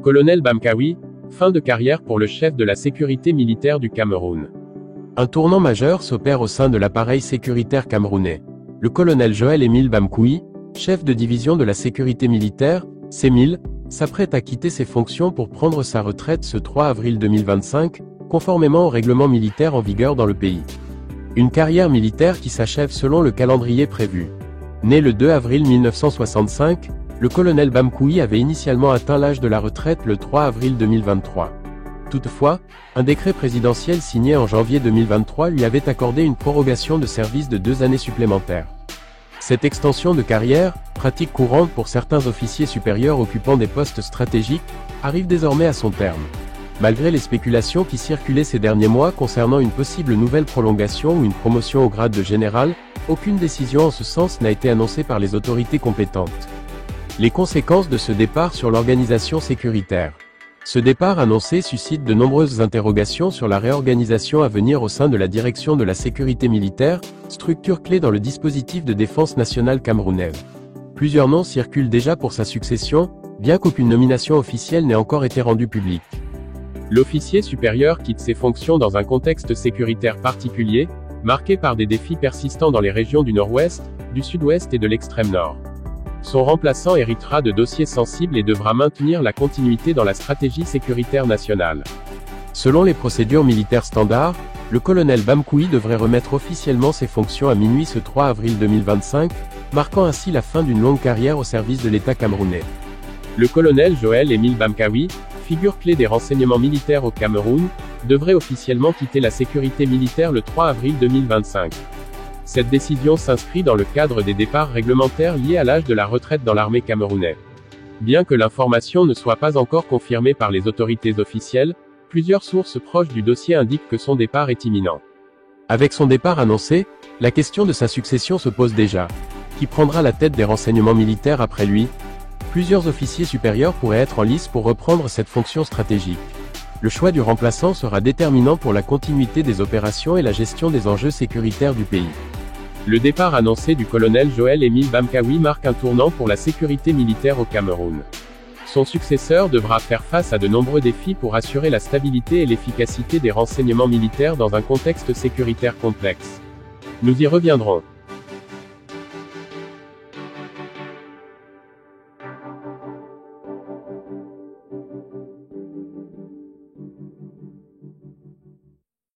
Colonel Bamkawi, fin de carrière pour le chef de la sécurité militaire du Cameroun. Un tournant majeur s'opère au sein de l'appareil sécuritaire camerounais. Le colonel Joël-Émile Bamkawi, chef de division de la sécurité militaire, CEMIL, s'apprête à quitter ses fonctions pour prendre sa retraite ce 3 avril 2025, conformément au règlement militaire en vigueur dans le pays. Une carrière militaire qui s'achève selon le calendrier prévu. Né le 2 avril 1965, le colonel Bamkawi avait initialement atteint l'âge de la retraite le 3 avril 2023. Toutefois, un décret présidentiel signé en janvier 2023 lui avait accordé une prorogation de service de 2 années supplémentaires. Cette extension de carrière, pratique courante pour certains officiers supérieurs occupant des postes stratégiques, arrive désormais à son terme. Malgré les spéculations qui circulaient ces derniers mois concernant une possible nouvelle prolongation ou une promotion au grade de général, aucune décision en ce sens n'a été annoncée par les autorités compétentes. Les conséquences de ce départ sur l'organisation sécuritaire. Ce départ annoncé suscite de nombreuses interrogations sur la réorganisation à venir au sein de la direction de la sécurité militaire, structure clé dans le dispositif de défense nationale camerounaise. Plusieurs noms circulent déjà pour sa succession, bien qu'aucune nomination officielle n'ait encore été rendue publique. L'officier supérieur quitte ses fonctions dans un contexte sécuritaire particulier, marqué par des défis persistants dans les régions du Nord-Ouest, du Sud-Ouest et de l'extrême Nord. Son remplaçant héritera de dossiers sensibles et devra maintenir la continuité dans la stratégie sécuritaire nationale. Selon les procédures militaires standards, le colonel Bamkawi devrait remettre officiellement ses fonctions à minuit ce 3 avril 2025, marquant ainsi la fin d'une longue carrière au service de l'État camerounais. Le colonel Joël-Émile Bamkawi, figure clé des renseignements militaires au Cameroun, devrait officiellement quitter la sécurité militaire le 3 avril 2025. Cette décision s'inscrit dans le cadre des départs réglementaires liés à l'âge de la retraite dans l'armée camerounaise. Bien que l'information ne soit pas encore confirmée par les autorités officielles, plusieurs sources proches du dossier indiquent que son départ est imminent. Avec son départ annoncé, la question de sa succession se pose déjà. Qui prendra la tête des renseignements militaires après lui? Plusieurs officiers supérieurs pourraient être en lice pour reprendre cette fonction stratégique. Le choix du remplaçant sera déterminant pour la continuité des opérations et la gestion des enjeux sécuritaires du pays. Le départ annoncé du colonel Joël-Émile Bamkawi marque un tournant pour la sécurité militaire au Cameroun. Son successeur devra faire face à de nombreux défis pour assurer la stabilité et l'efficacité des renseignements militaires dans un contexte sécuritaire complexe. Nous y reviendrons.